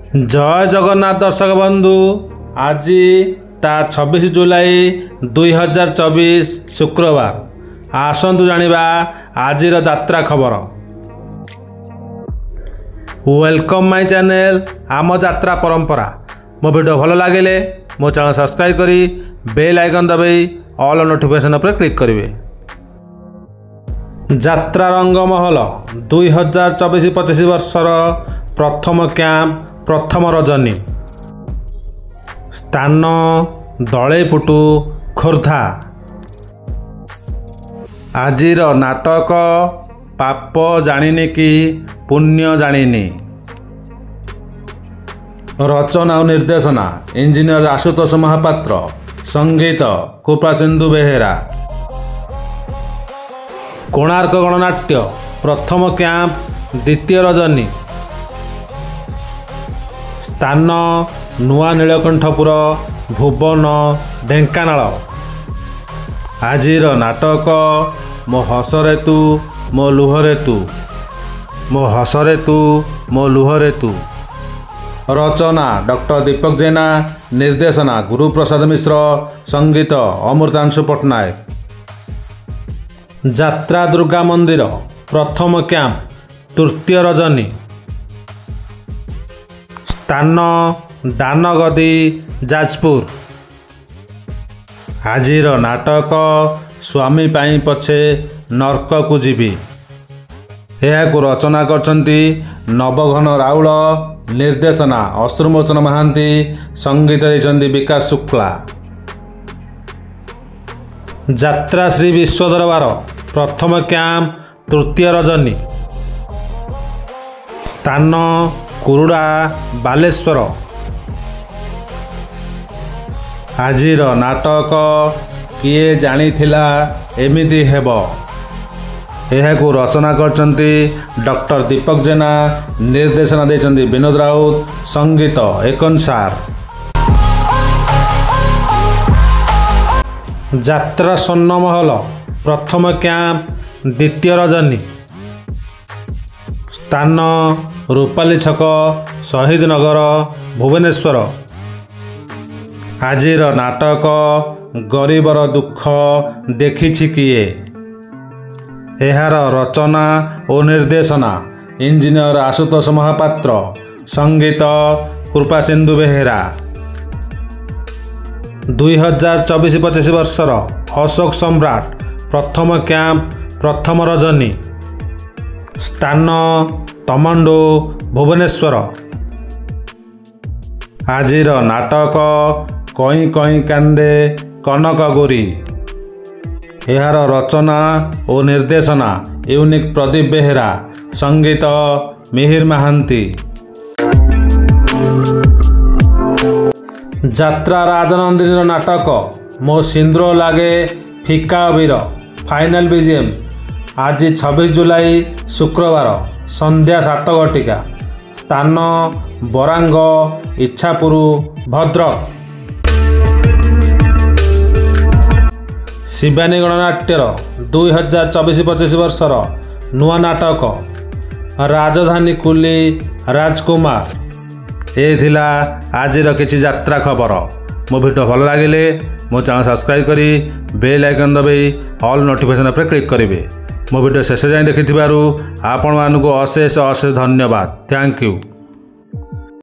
जय जगन्नाथ दर्शक बंधु आज ता 26 जुलाई 2024 शुक्रवार आसतु जानिबा आजिर यात्रा खबर। वेलकम माय चैनल आम यात्रा परंपरा। मो वीडियो भल लगे मो चैनल सब्सक्राइब करी बेल आइकन दबाई ऑल नोटिफिकेशन पर क्लिक करेंगे। यात्रा रंगमहल 2024-25 वर्षर प्रथम कैंप प्रथम रजनी स्थान दलैपुटु खोर्धा। आजिर नाटक पाप जानिनी कि पुण्य जानिनी। रचना और निर्देशना इंजीनियर आशुतोष महापात्र, संगीत कृपासिंधु बेहेरा। कोणार्क गणनाट्य प्रथम कैंप द्वितीय रजनी स्थान नुआ नीलकंठपुर भुवन ढेंकानाल। आजिर नाटक मो हसरे तू मो लुहरे तू, मो हसरे तू मो लुहरे तू। रचना डॉक्टर दीपक जेना, निर्देशना गुरुप्रसाद मिश्र, संगीत अमृतांशु पट्टनायक। यात्रा दुर्गा मंदिर प्रथम कैंप तृतीय रजनी स्थान दानगदी जाजपुर। आजिर नाटक स्वामी पाई पछे नर्क को जीवी। यह रचना करछंती नवघन राउल, निर्देशना अश्रुमोचन महांती, संगीत देछंती विकास शुक्ला। यात्रा श्री विश्व दरबार प्रथम कैंप तृतीय रजनी स्थान कुरुड़ा बालेश्वर। आजिर नाटक किए जानिथिला एमिति हेब। यह रचना करछंती डॉक्टर दीपक जेना, निर्देशना देछंती विनोद राउत, संगीत एकनसार। यात्रा स्वर्णमहल प्रथम कैंप द्वितीय रजनी स्थान रूपाली छक शहीद नगर भुवनेश्वर। आजिर नाटक गरीबर दुख देखिछि किए। एहार रचना और निर्देशना इंजीनियर आशुतोष महापात्र, संगीत कृपासिंधु बेहेरा। 2024-25 वर्षर अशोक सम्राट प्रथम कैंप प्रथम रजनी स्थान तमंडो भुवनेश्वर। आजिर नाटक कई कई कांदे कनक गोरी। यार रचना और निर्देशना यूनिक प्रदीप बेहेरा, संगीत मिहिर महांती। यात्रा राजनंदिनी नाटक मो सिंदूर लागे फिका अबीर फाइनल बीजीएम आज 26 जुलाई शुक्रवार संध्या 7 घटिका स्थान बरांग इच्छापुर भद्रक। शिवानी गणनाट्यर 2024-25 वर्षर नुआ नाटक राजधानी कुली राजकुमार। ये थिला आजिर किछि यात्रा खबर। मो वीडियो भल लगे मो चैनल सब्सक्राइब करी बेल आइकन दबाई ऑल नोटिफिकेशन पर क्लिक करेंगे। मो वीडियो शेष जाए देखि आपण मानक अशेष अशेष धन्यवाद। Thank you.